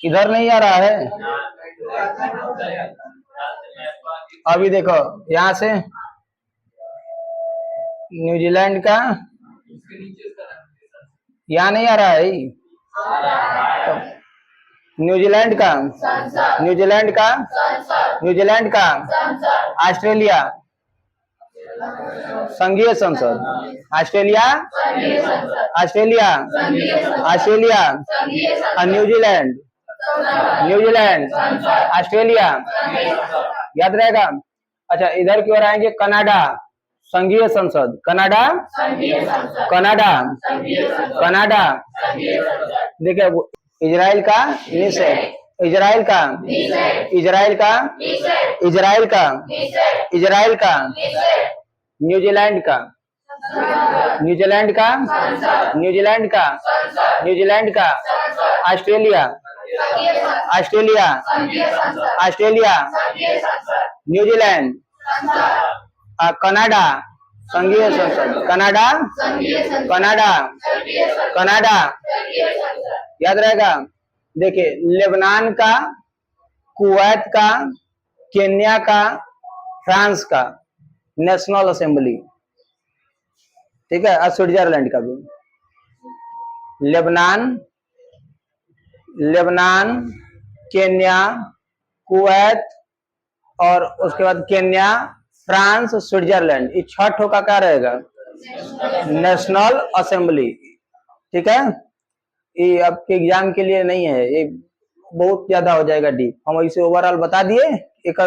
इधर नहीं आ रहा है। अभी देखो यहाँ से न्यूजीलैंड का यहाँ नहीं आ रहा है। तो न्यूजीलैंड का न्यूजीलैंड का न्यूजीलैंड का ऑस्ट्रेलिया संघीय संसद। ऑस्ट्रेलिया ऑस्ट्रेलिया ऑस्ट्रेलिया और न्यूजीलैंड न्यूजीलैंड ऑस्ट्रेलिया याद रहेगा। अच्छा इधर की ओर आएंगे कनाडा संघीय संसद। कनाडा कनाडा कनाडा देखिए इजराइल का निषेध इजराइल का इजराइल का इजराइल का इजराइल का न्यूजीलैंड का न्यूजीलैंड का न्यूजीलैंड का न्यूजीलैंड का Australia Australia Australia New Zealand Canada संघीय संसद। कनाडा कनाडा कनाडा याद रहेगा। देखिए लेबनान का कुवैत का केन्या का फ्रांस का नेशनल असेंबली। ठीक है और स्विट्जरलैंड का भी। लेबनान लेबनान केन्या कुवैत और उसके बाद केन्या फ्रांस स्विट्जरलैंड ये छठों का क्या रहेगा नेशनल असेंबली। ठीक है ये आपके एग्जाम के लिए नहीं है, ये बहुत ज्यादा हो जाएगा डीप। हम इसे ओवरऑल बता दिए, एक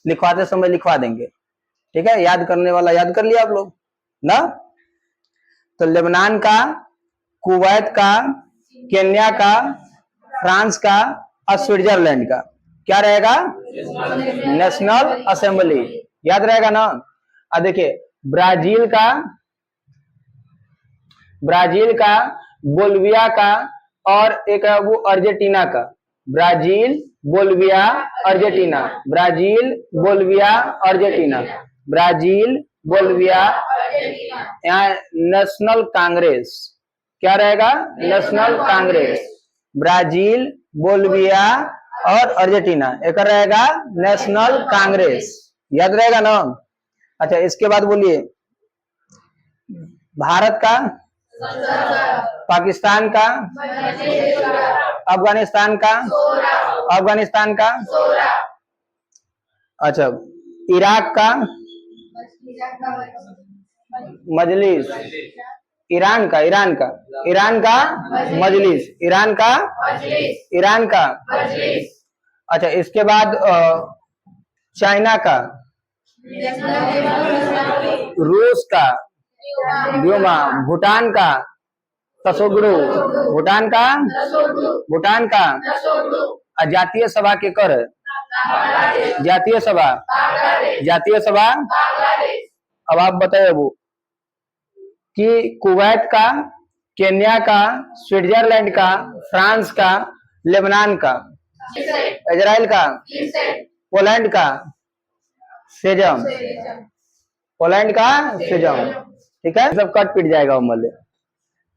लिखवाते समय लिखवा देंगे। ठीक है याद करने वाला याद कर लिया आप लोग ना। तो लेबनान का कुवैत का केन्या का फ्रांस का और स्विट्जरलैंड का क्या रहेगा नेशनल असेंबली। याद रहेगा ना। अब देखिए ब्राजील का बोल्विया का और एक है वो अर्जेंटीना का। Brazil Bolivia Argentina Brazil Bolivia Argentina Brazil Bolivia. यहाँ नेशनल कांग्रेस क्या रहेगा नेशनल कांग्रेस ब्राजील बोल्विया और अर्जेंटीना एक रहेगा नेशनल कांग्रेस। याद रहेगा ना। अच्छा इसके बाद बोलिए भारत का पाकिस्तान का अफगानिस्तान का अफगानिस्तान का। अच्छा इराक का मजलिस ईरान का ईरान का ईरान का मजलिस ईरान का ईरान का। अच्छा इसके बाद चाइना का रूस का ड्यूमा भूटान का तसोगडू भूटान का जातीय सभा के कर जातीय सभा। अब आप बताइए वो कि कुवैत का केन्या का स्विट्जरलैंड का फ्रांस का लेबनान का इजराइल का पोलैंड का सेजम पोलैंड का सेजम। ठीक है सब कट पिट जाएगा उमले।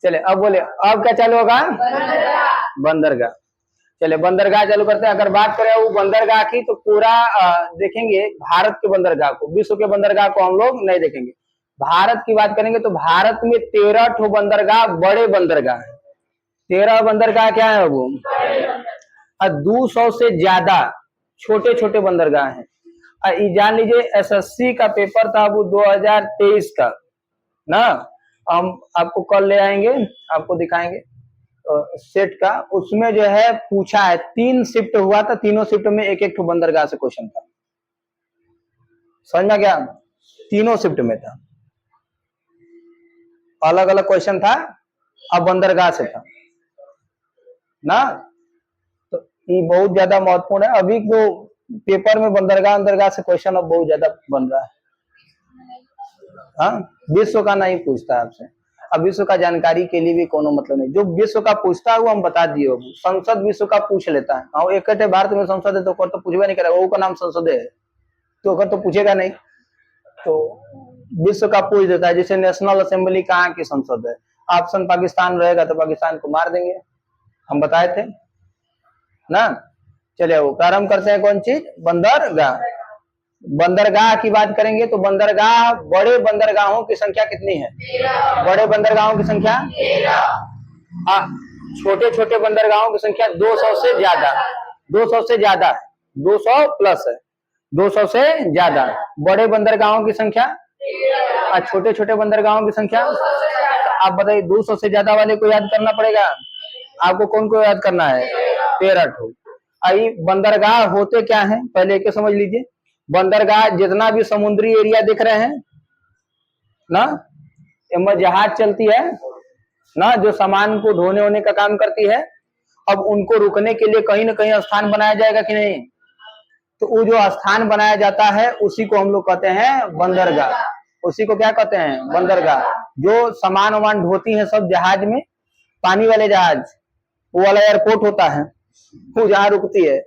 चले अब बोले अब क्या चालू होगा बंदरगाह। चले बंदरगाह चालू करते हैं। अगर बात करें वो बंदरगाह की तो पूरा देखेंगे भारत के बंदरगाह को, विश्व के बंदरगाह को हम लोग नहीं देखेंगे। भारत की बात करेंगे तो भारत में 13 ठो बंदरगाह बड़े बंदरगाह है। 13 बंदरगाह क्या है वो 200 से ज्यादा छोटे छोटे बंदरगाह हैं। जान लीजिए एसएससी का पेपर था वो 2023 का ना। हम आपको कल ले आएंगे आपको दिखाएंगे सेट का। उसमें जो है पूछा है 3 शिफ्ट हुआ था, तीनों शिफ्ट में एक एक बंदरगाह से क्वेश्चन था। समझ में क्या तीनों शिफ्ट में था अलग अलग क्वेश्चन था अब बंदरगाह से था ना। तो ये बहुत ज्यादा महत्वपूर्ण है। अभी तो पेपर में बंदरगाह से क्वेश्चन अब बहुत ज्यादा बन रहा है। हाँ विश्व का नहीं पूछता आपसे। अब विश्व का जानकारी के लिए भी कोनो मतलब नहीं। जो विश्व का पूछता है वो हम बता दिए। संसद विश्व का पूछ लेता है। हाँ एक भारत में संसद है तो पूछवा नहीं करेगा। वो का नाम संसद है तो पूछेगा नहीं। तो विश्व का पूछ देता है। जैसे नेशनल असेंबली कहाँ की संसद है, ऑप्शन पाकिस्तान रहेगा तो पाकिस्तान को मार देंगे, हम बताए थे ना। चलिए वो प्रारंभ करते हैं, कौन चीज, बंदरगाह। बंदरगाह की बात करेंगे तो बंदरगाह, बड़े बंदरगाहों की संख्या कितनी है? बड़े बंदरगाहों की संख्या, छोटे छोटे बंदरगाहों की संख्या 200 से ज्यादा, 200 से ज्यादा है, 200 प्लस है, 200 से ज्यादा। बड़े बंदरगाहों की संख्या और छोटे छोटे बंदरगाहों की संख्या, आप बताइए 200 से ज्यादा वाले को याद करना पड़ेगा आपको, कौन को याद करना है? 13 ठो। आई बंदरगाह होते क्या है पहले एक समझ लीजिए। बंदरगाह जितना भी समुद्री एरिया दिख रहे हैं ना, इनमें जहाज चलती है ना, जो सामान को ढोने होने का काम करती है। अब उनको रुकने के लिए कहीं ना कहीं स्थान बनाया जाएगा कि नहीं? तो वो जो स्थान बनाया जाता है उसी को हम लोग कहते हैं बंदरगाह। उसी को क्या कहते हैं? बंदरगाह। जो सामान वामान ढोती है सब जहाज में, पानी वाले जहाज, वो वाला एयरपोर्ट होता है, वो जहाँ रुकती है।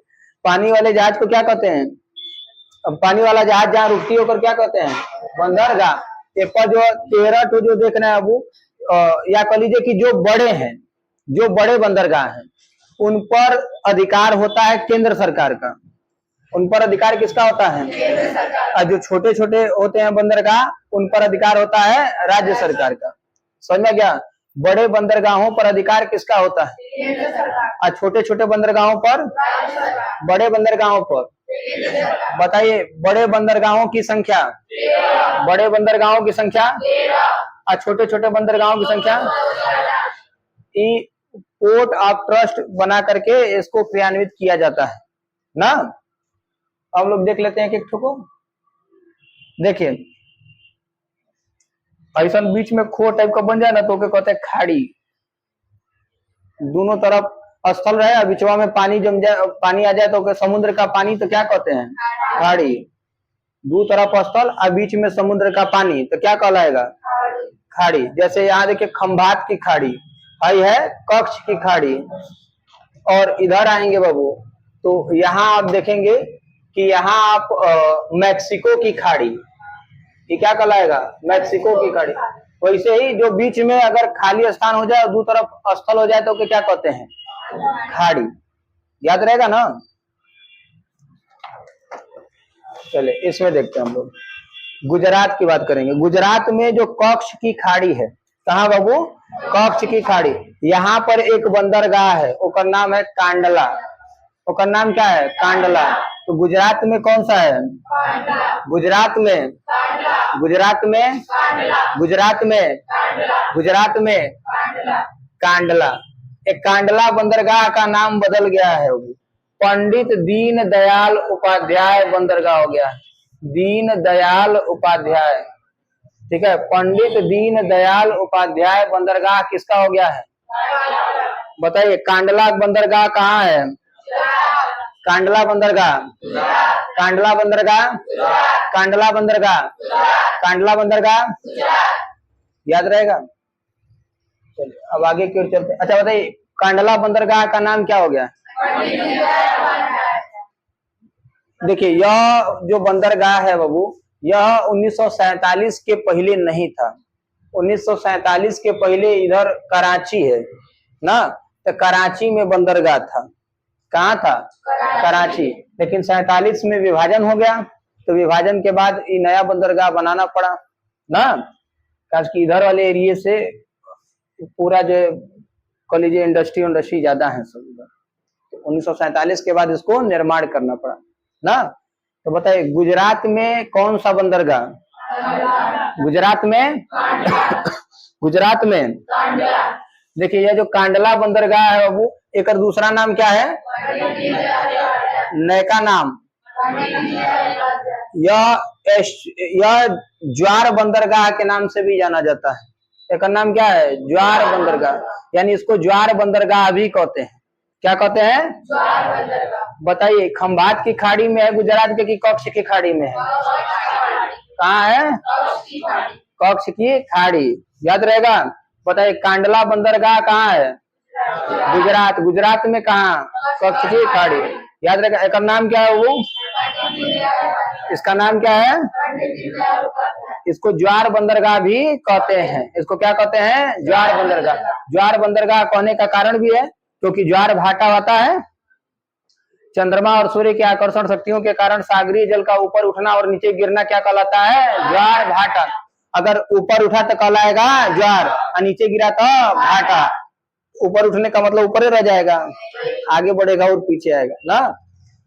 पानी वाले जहाज को क्या कहते हैं? अब पानी वाला जहाज जहाँ रुकती है क्या कहते हैं? बंदरगाह। एक पर जो 13 ठो जो देख रहे हैं वो, या कह लीजिए कि जो बड़े हैं, जो बड़े बंदरगाह हैं, उन पर अधिकार होता है केंद्र सरकार का। उन पर अधिकार किसका होता है? और जो छोटे छोटे होते हैं बंदरगाह, उन पर अधिकार होता है राज्य सरकार का। समझ में गया? बड़े बंदरगाहों पर अधिकार किसका होता है? और छोटे छोटे बंदरगाहों पर, बड़े बंदरगाहों पर बताइए बड़े बंदरगाहों की संख्या, बड़े बंदरगाहों की संख्या और छोटे छोटे बंदरगाहों की संख्या। पोर्ट ऑफ ट्रस्ट बना करके इसको क्रियान्वित किया जाता है ना। हम लोग देख लेते हैं एक को। देखिए ऐसा बीच में खो टाइप का बन जाए ना तो क्या कहते हैं? खाड़ी। दोनों तरफ स्थल रहे, बिचवा में पानी जम जाए, पानी आ जाए तो समुद्र का पानी तो क्या कहते हैं? खाड़ी। दो तरफ स्थल और बीच में समुद्र का पानी तो क्या कहलाएगा? खाड़ी। जैसे यहाँ देखिए खंभात की खाड़ी, आई है कच्छ की खाड़ी। और इधर आएंगे बाबू तो यहाँ आप देखेंगे कि यहाँ आप मैक्सिको की खाड़ी, ये क्या कहलाएगा? मैक्सिको की खाड़ी। वैसे ही जो बीच में अगर खाली स्थान हो जाए और दो तरफ स्थल हो जाए तो क्या कहते हैं? खाड़ी। याद रहेगा ना। चले इसमें देखते हैं हम लोग। गुजरात की बात करेंगे। गुजरात में जो कच्छ की खाड़ी है, कहाँ बाबू? कच्छ की खाड़ी। यहाँ पर एक बंदरगाह है, उसका नाम है कांडला। उसका नाम क्या है? कांडला। तो गुजरात में कौन सा है? गुजरात में, गुजरात में, गुजरात में, गुजरात में कांडला। एक कांडला बंदरगाह का नाम बदल गया है, पंडित दीन दयाल उपाध्याय बंदरगाह हो गया। दीन दयाल उपाध्याय, ठीक है, पंडित दीन दयाल उपाध्याय बंदरगाह किसका हो गया है? बताइए कांडला बंदरगाह कहाँ है? कांडला बंदरगाह, कांडला बंदरगाह, कांडला बंदरगाह, कांडला बंदरगाह याद रहेगा। चलिए अब आगे की ओर चलते। अच्छा बताइए कांडला बंदरगाह का नाम क्या हो गया? देखिए यह जो बंदरगाह है बाबू, यह 1947 के पहले नहीं था। 1947 के पहले इधर कराची है ना, तो कराची में बंदरगाह था। कहाँ था? कराची। लेकिन 47 में विभाजन हो गया, तो विभाजन के बाद ये नया बंदरगाह बनाना पड़ा ना, क्योंकि इधर वाले एरिया से पूरा जो कह लीजिए इंडस्ट्री ज्यादा है सब इधर। तो 1947 के बाद इसको निर्माण करना पड़ा ना। तो बताइए गुजरात में कौन सा बंदरगाह? गुजरात में गुजरात में देखिए यह जो कांडला बंदरगाह है वो, एक दूसरा नाम क्या है? नयका नाम, यह ज्वार बंदरगाह के नाम से भी जाना जाता है। एक नाम क्या है? ज्वार बंदरगाह, यानी इसको ज्वार बंदरगाह भी कहते हैं। क्या कहते हैं? ज्वार बंदरगाह। बताइए खंभात की खाड़ी में है गुजरात के, कि कच्छ की खाड़ी में है? कहाँ है? कच्छ की खाड़ी। याद रहेगा। बताइए कांडला बंदरगाह कहाँ है? गुजरात। गुजरात में कहाँ? कच्छ की खाड़ी। याद रहेगा। एक नाम क्या है वो? इसका नाम क्या है? इसको ज्वार बंदरगाह भी कहते हैं। इसको क्या कहते हैं? ज्वार बंदरगाह। ज्वार बंदरगाह कहने का कारण भी है क्योंकि ज्वार भाटा होता है चंद्रमा और सूर्य के आकर्षण शक्तियों के कारण सागरीय जल का ऊपर उठना और नीचे गिरना क्या कहलाता है? ज्वार भाटा। अगर ऊपर उठा तो कहलाएगा ज्वार और नीचे गिरा तो भाटा। ऊपर उठने का मतलब ऊपर ही रह जाएगा, आगे बढ़ेगा और पीछे आएगा ना,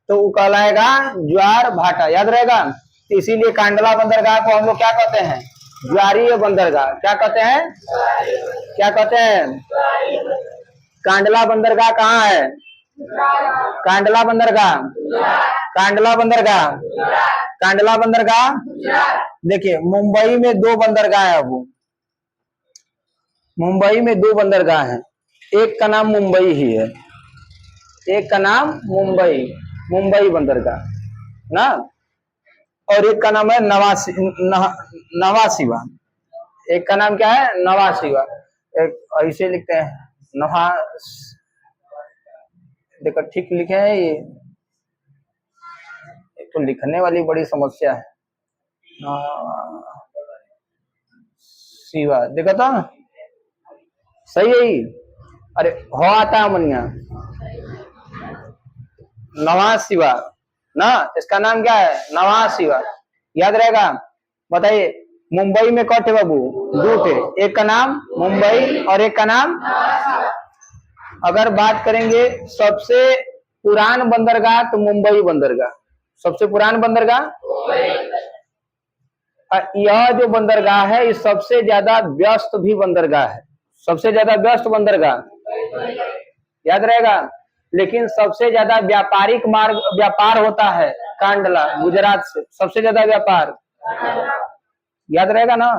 तो वो कहलाएगा ज्वार भाटा, याद रहेगा। तो इसीलिए कांडला बंदरगाह को हम लोग क्या कहते हैं? ज्वारीय बंदरगाह। क्या कहते हैं? क्या कहते हैं? कांडला बंदरगाह कहाँ है? कांडला बंदरगाह, कांडला बंदरगाह, कांडला बंदरगाह। देखिए मुंबई में 2 बंदरगाह है। अब मुंबई में 2 बंदरगाह है, एक का नाम मुंबई ही है, एक का नाम मुंबई बंदरगाह ना, और एक का नाम है नवासिवा। एक का नाम क्या है? नवासिवा। एक ऐसे लिखते हैं नवा, देखो ठीक लिखे हैं ये, एक तो लिखने वाली बड़ी समस्या है। शिवा देखो तो सही है ही। अरे हो आता है मनिया, नवा शिवा ना, इसका नाम क्या है? नवा शिवा, याद रहेगा। बताइए मुंबई में कौन थे बाबू? 2 थे, एक का नाम मुंबई और एक का नाम। अगर बात करेंगे सबसे पुरान बंदरगाह तो मुंबई बंदरगाह, सबसे पुरान बंदरगाह। यह जो बंदरगाह है ये सबसे ज्यादा व्यस्त भी बंदरगाह है, सबसे ज्यादा व्यस्त बंदरगाह, याद रहेगा। लेकिन सबसे ज्यादा व्यापारिक मार्ग व्यापार होता है कांडला, गुजरात से सबसे ज्यादा व्यापार, याद रहेगा ना।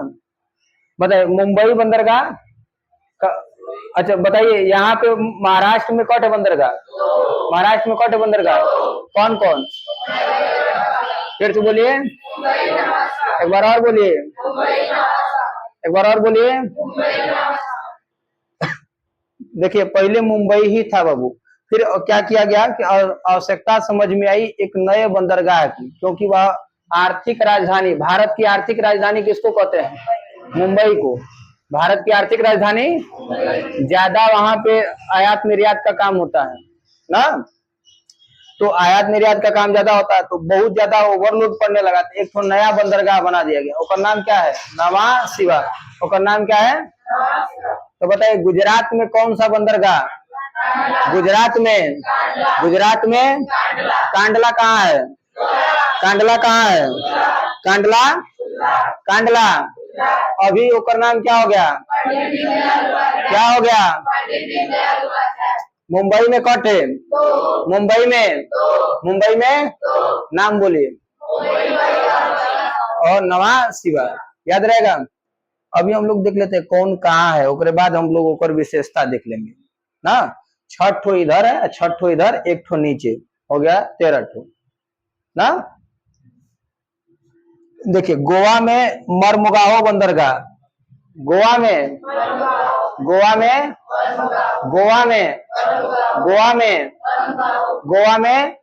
बताइए मुंबई बंदरगाह अच्छा बताइए यहाँ पे महाराष्ट्र में कौन है बंदरगाह? महाराष्ट्र में कौन है बंदरगाह? कौन कौन? फिर से बोलिए, एक बार और बोलिए, एक बार और बोलिए। देखिए पहले मुंबई ही था बाबू, फिर क्या किया गया कि आवश्यकता समझ में आई एक नए बंदरगाह की, क्योंकि वह आर्थिक राजधानी, भारत की आर्थिक राजधानी किसको कहते हैं? मुंबई को। भारत की आर्थिक राजधानी, ज्यादा वहां पे आयात निर्यात का काम होता है ना, तो आयात निर्यात का काम ज्यादा होता है, तो बहुत ज्यादा ओवरलोड पड़ने लगा। एक तो नया बंदरगाह बना दिया गया, उसका नाम क्या है? नवा शिवा। उसका नाम क्या है? तो बताइए गुजरात में कौन सा बंदरगाह? गुजरात में, गुजरात में कांडला कहाँ है? कांडला कहाँ है? कांडला, कांडला। अभी ओकर नाम क्या हो गया? क्या हो गया? मुंबई में कौन है? मुंबई में, मुंबई में नाम बोलिए। और नवा शिवा, याद रहेगा। अभी हम लोग देख लेते हैं कौन कहाँ है, उसके बाद हम लोग ओकर विशेषता देख लेंगे ना। 6 ठो इधर है, 6 ठो इधर, 1 ठो नीचे, हो गया 13 ठो ना। देखिए गोवा में मरमुगाओ बंदरगाह, गोवा में, गोवा में, गोवा में, गोवा में, गोवा में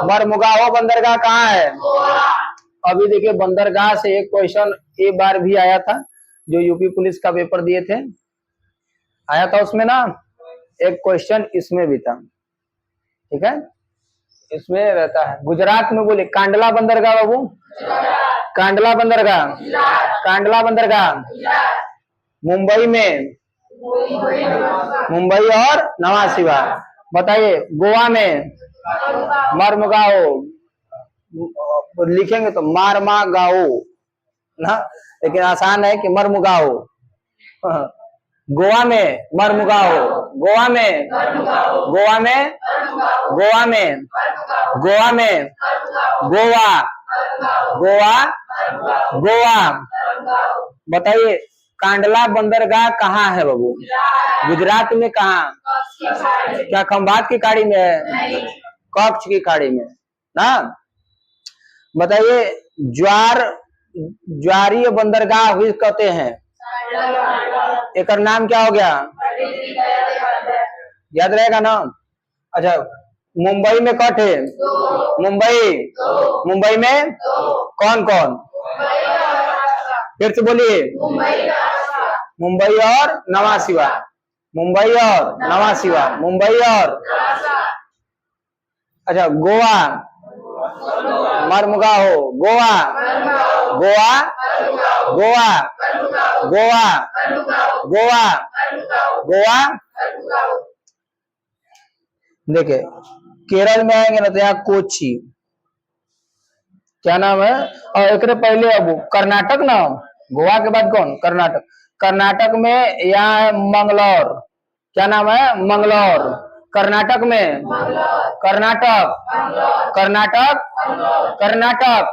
मरमुगाओ बंदरगाह कहाँ है? अभी देखिए बंदरगाह से एक क्वेश्चन एक बार भी आया था, जो यूपी पुलिस का पेपर दिए थे, आया था उसमें ना एक क्वेश्चन इसमें भी था, ठीक है, इसमें रहता है। गुजरात में बोले कांडला बंदरगाह बाबू, कांडला बंदरगाह, कांडला बंदरगाह। मुंबई में, मुंबई और नवा शिवा। बताइए गोवा में मरमुगाओ, लिखेंगे तो मारमागाओ ना, लेकिन आसान है कि मरमुगाओ। गोवा में मरमुगाओ, गोवा में, गोवा में, गोवा में, गोवा में, गोवा, गोवा, गोवा। बताइए कांडला बंदरगाह कहाँ है बाबू? गुजरात में कहाँ? क्या खंभात की खाड़ी में है? कच्छ की खाड़ी में ना। बताइए ज्वारीय बंदरगाह भी कहते हैं, एक नाम क्या हो गया? याद रहेगा ना। अच्छा मुंबई में कट है? मुंबई, मुंबई में कौन कौन? फिर से बोलिए। मुंबई और नवा शिवा, मुंबई और नवा शिवा, मुंबई और अच्छा गोवा, मरमुगाओ, गोवा, गोवा, गोवा, गोवा, गोवा, गोवा। देखिए केरल में आएंगे ना तो यहाँ कोची, क्या नाम है, और एक पहले अब कर्नाटक ना, गोवा के बाद कौन, कर्नाटक। कर्नाटक में यहाँ है मंगलौर, क्या नाम है, मंगलौर। कर्नाटक में कर्नाटक, कर्नाटक, कर्नाटक,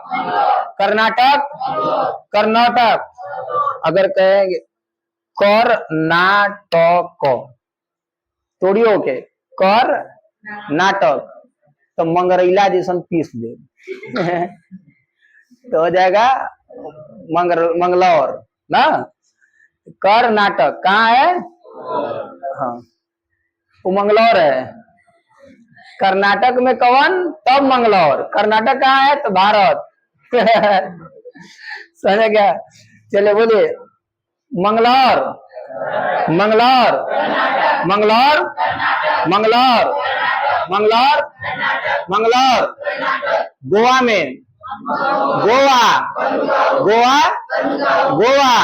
कर्नाटक, कर्नाटक। अगर कहेंगे कर्नाटक थोड़ी होके कर नाटक तो मंगरैला जैसन पीस दे तो हो जाएगा मंगलौर ना। कर्नाटक कहाँ है, हाँ वो मंगलौर है। कर्नाटक में कौन, तब मंगलौर। कर्नाटक कहाँ है, तो भारत समझे क्या। चलिए बोलिए मंगलौर, मंगलौर, मंगलौर, मंगलौर, मंगलौर, मंगलौर। गोवा में गोवा, गोवा, गोवा,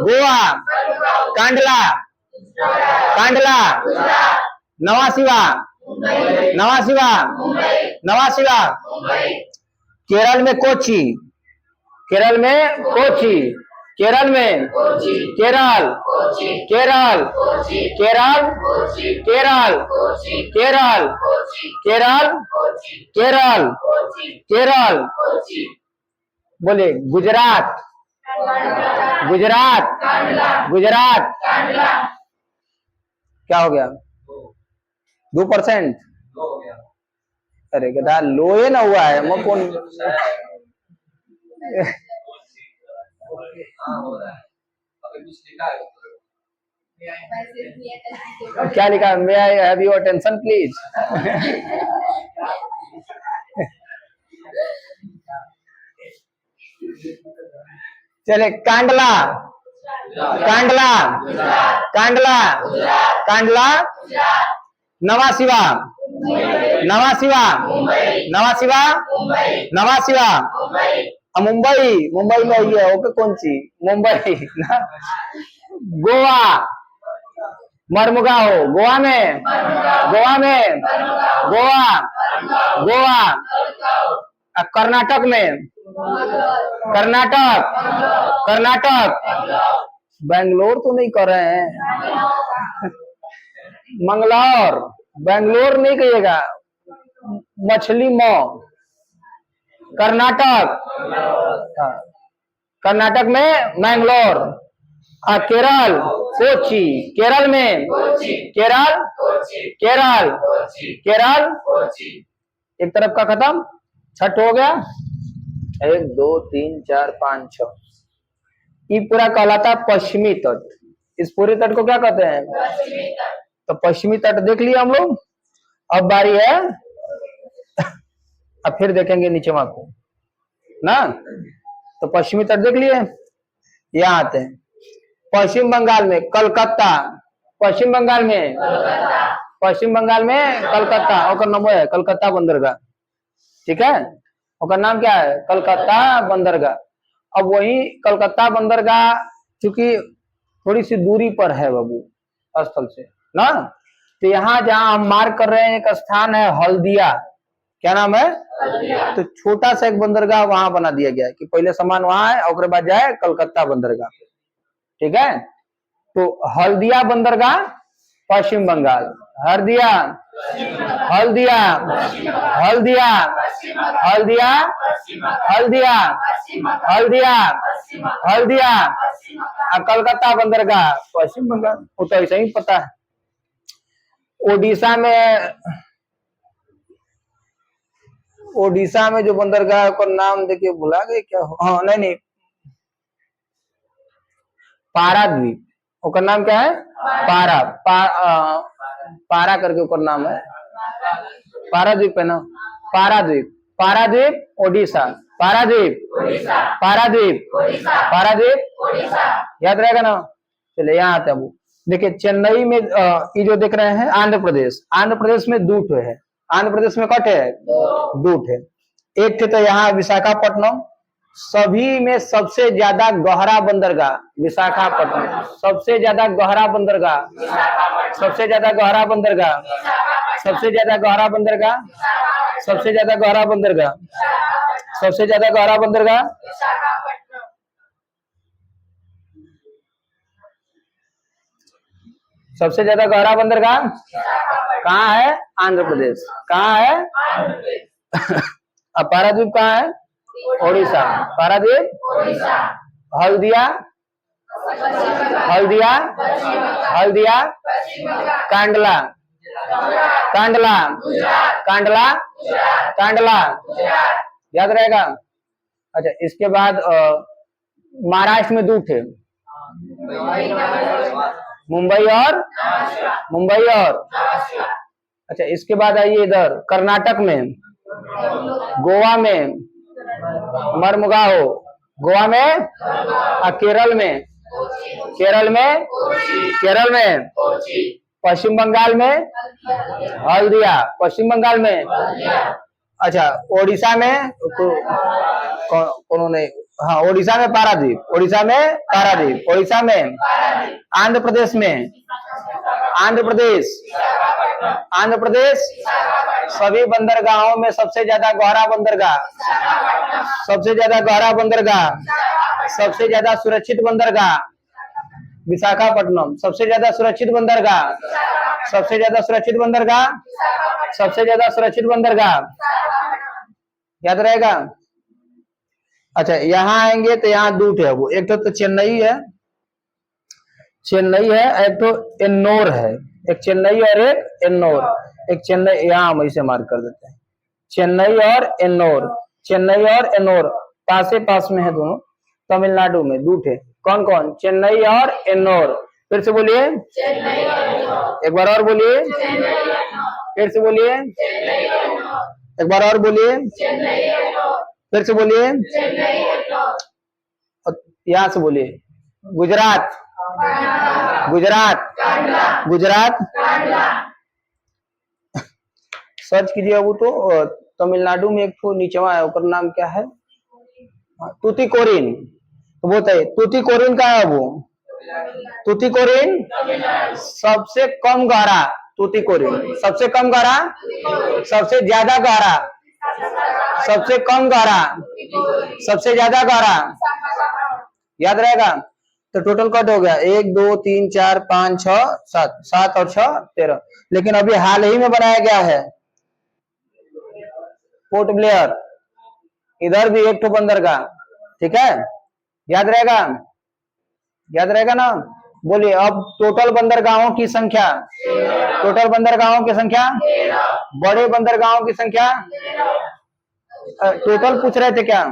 गोवा। कांडला, कांडला, नवासिवा, नवासिवा, नवासिवा। केरल में कोची, केरल में कोची, केरल में केरल, केरल, केरल, केरल, केरल, केरल, केरल, केरल। बोले गुजरात, गुजरात, गुजरात। क्या हो गया, 2%। अरे गधा लोए ना हुआ है मैं कौन क्या लिखा, may I have your attention please चले कांडला, कांडला, कांडला, कांडला, नवासिवा, नवासिवा, नवासिवा, नवासिवा। मुंबई, मुंबई में ही है ओके, कौन सी मुंबई ना। गोवा, मरमुगाओ, गोवा में, गोवा में, गोवा, गोवा। कर्नाटक में कर्नाटक, कर्नाटक। बेंगलोर तो नहीं कर रहे हैं, मंगलौर, बेंगलोर नहीं कहिएगा, मछली मौ। कर्नाटक, कर्नाटक में मैंगलोर। केरल कोची, केरल में केरल, केरल, केरल। एक तरफ का खत्म, छठ हो गया। 1 2 3 4 5 6। ये पूरा कहलाता पश्चिमी तट। इस पूरे तट को क्या कहते हैं, तो पश्चिमी तट देख लिया हम लोग। अब बारी है अब फिर देखेंगे नीचे वहां को ना। तो पश्चिमी तट देख लिए, यहाँ आते हैं पश्चिम बंगाल में कलकत्ता, पश्चिम बंगाल में, पश्चिम बंगाल में कलकत्ता। और नाम है कलकत्ता बंदरगाह, ठीक है। और नाम क्या है, कलकत्ता बंदरगाह। अब वही कलकत्ता बंदरगाह चूंकि थोड़ी सी दूरी पर है बाबू स्थल से ना, तो यहाँ जहाँ हम मार्क कर रहे हैं एक स्थान है हल्दिया, क्या नाम है, तो छोटा सा एक बंदरगाह वहां बना दिया गया है कि पहले सामान वहां है और बाद जाए कलकत्ता बंदरगाह, ठीक है। तो हल्दिया बंदरगाह पश्चिम बंगाल, हल्दिया, हल्दिया, हल्दिया, हल्दिया, हल्दिया, हल्दिया, हल्दिया। कलकत्ता बंदरगाह पश्चिम बंगाल, वो तो ऐसा ही पता है। ओडिशा में, ओडिशा में जो बंदरगाह का नाम देखिए भुला गए क्या, हाँ नहीं नहीं, पाराद्वीप, उसका नाम क्या है, पारा करके ऊपर नाम है, पाराद्वीप है ना, पाराद्वीप, पाराद्वीप ओडिशा, पाराद्वीप, पाराद्वीप, पाराद्वीप, याद रहेगा ना। चलिए यहाँ आते हैं। देखिए चेन्नई में ये जो देख रहे हैं आंध्र प्रदेश, आंध्र प्रदेश में 2 ठो है, आंध्र प्रदेश में कट है, दो थे। एक थे तो यहाँ विशाखापट्टनम, सभी में सबसे ज्यादा गहरा बंदरगाह विशाखापट्टनम, सबसे ज्यादा गहरा बंदरगाह, सबसे ज्यादा गहरा बंदरगाह, सबसे ज्यादा गहरा बंदरगाह, सबसे ज्यादा गहरा बंदरगाह, सबसे ज्यादा गहरा बंदरगाह, सबसे ज्यादा गहरा बंदरगाह कहाँ है? आंध्र प्रदेश। कहाँ है? अब पारादीप कहाँ है? ओडिशा। पारादीप, हल्दिया, हल्दिया, हल्दिया, कांडला, कांडला, कांडला, कांडला, याद रहेगा। अच्छा, इसके बाद महाराष्ट्र में दो थे, मुंबई और अच्छा, इसके बाद आइए इधर कर्नाटक में, गोवा में मरमुगाओ, गोवा में, केरल में, केरल में, पश्चिम बंगाल में हल्दिया, पश्चिम बंगाल में। अच्छा, ओडिशा में उन्होंने, हाँ, ओडिशा में पारादीप, ओडिशा में पारादीप, ओडिशा में। आंध्र प्रदेश में, आंध्र प्रदेश, आंध्र प्रदेश सभी बंदरगाहों में सबसे ज्यादा गहरा बंदरगाह, सबसे ज्यादा गहरा बंदरगाह, सबसे ज्यादा सुरक्षित बंदरगाह विशाखापट्टनम, सबसे ज्यादा सुरक्षित बंदरगाह, सबसे ज्यादा सुरक्षित बंदरगाह, सबसे ज्यादा सुरक्षित बंदरगाह, याद रहेगा। अच्छा, यहाँ आएंगे तो यहाँ दो है, वो एक तो चेन्नई है, चेन्नई है, एक तो एन्नोर है, एक चेन्नई और एक एन्नोर। एक चेन्नई, यहाँ हम इसे मार्क कर देते हैं, चेन्नई और एन्नोर, चेन्नई और एन्नोर पास पास में है दोनों, तमिलनाडु में दो थे। कौन कौन? चेन्नई और एन्नोर। फिर से बोलिए, एक बार और बोलिए, फिर से बोलिए, एक बार और बोलिए, फिर से बोलिए, यहाँ से बोलिए, गुजरात, गुजरात, गुजरात। सर्च कीजिए। वो तो तमिलनाडु में एक तो नीचवा है, उसका नाम क्या है? तूतीकोरिन। तो वो तूतीकोरिन का है, वो तूतीकोरिन सबसे कम गहरा, तूतीकोरिन सबसे कम गहरा, सबसे ज्यादा गहरा, सबसे कम गहरा, सबसे ज्यादा गहरा, याद रहेगा। तो टोटल कट हो गया 1 2 3 4 5 6 7, 7 और 6 13। लेकिन अभी हाल ही में बनाया गया है पोर्ट ब्लेयर, इधर भी एक तो बंदरगाह, ठीक है, याद रहेगा, याद रहेगा ना। बोलिए अब टोटल बंदरगाहों की संख्या, टोटल बंदरगाहों की संख्या, बड़े बंदरगाहों की संख्या, टोटल पूछ रहे थे क्या?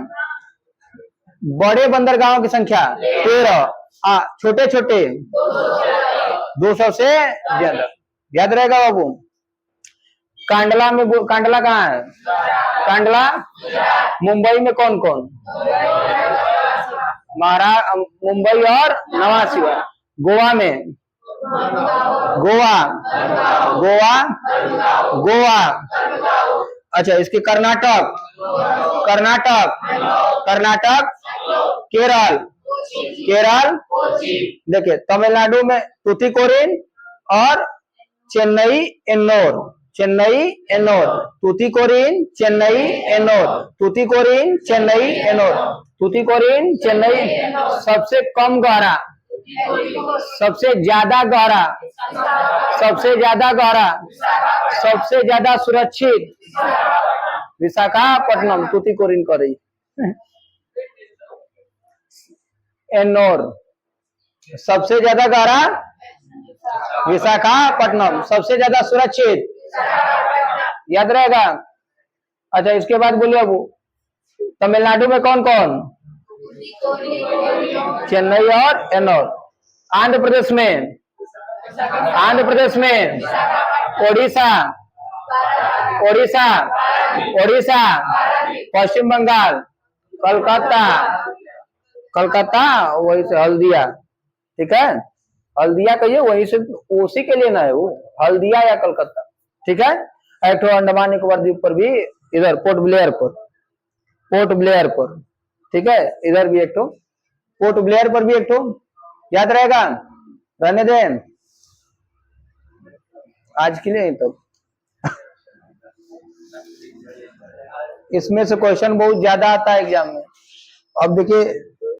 बड़े बंदरगाहों की संख्या 13, छोटे छोटे 200 से ज्यादा, याद रहेगा बाबू। कांडला में, कांडला कहाँ है? कांडला मुंबई में कौन कौन? मुंबई और नवा शिवा। गोवा में, गोवा, गोवा, गोवा। अच्छा, इसके कर्नाटक, कर्नाटक, कर्नाटक, केरल, केरल। देखिए तमिलनाडु में तूतीकोरिन और चेन्नई एन्नोर, चेन्नई एन्नोर, तूतीकोरिन चेन्नई एन्नोर, तूतीकोरिन चेन्नई एन्नोर, तूतीकोरिन चेन्नई। सबसे कम गहरा, सबसे ज्यादा गहरा, सबसे ज्यादा गहरा, सबसे ज्यादा सुरक्षित विशाखापट्टनम, तूतीकोरिन कर रही एन्नोर। सबसे ज्यादा गहरा विशाखापट्टनम, सबसे ज्यादा सुरक्षित, याद रहेगा। अच्छा, इसके बाद बोलिए अब तमिलनाडु में कौन कौन? चेन्नई और एन्नोर। आंध्र प्रदेश में, आंध्र प्रदेश में ओडिशा, ओडिशा, ओडिशा, पश्चिम बंगाल, कलकत्ता, कलकत्ता, वही से हल्दिया, ठीक है, हल्दिया कहिए, वहीं से उसी के लिए ना है वो, हल्दिया या कलकत्ता, ठीक है। एक ठो अंडमान निकोबार द्वीप पर भी, इधर पोर्ट ब्लेयर पर, ठीक है, इधर भी एक ठो पोर्ट ब्लेयर पर भी एक ठो, याद रहेगा, रहने दें आज के लिए। तो इसमें से क्वेश्चन बहुत ज्यादा आता है एग्जाम में। अब देखिए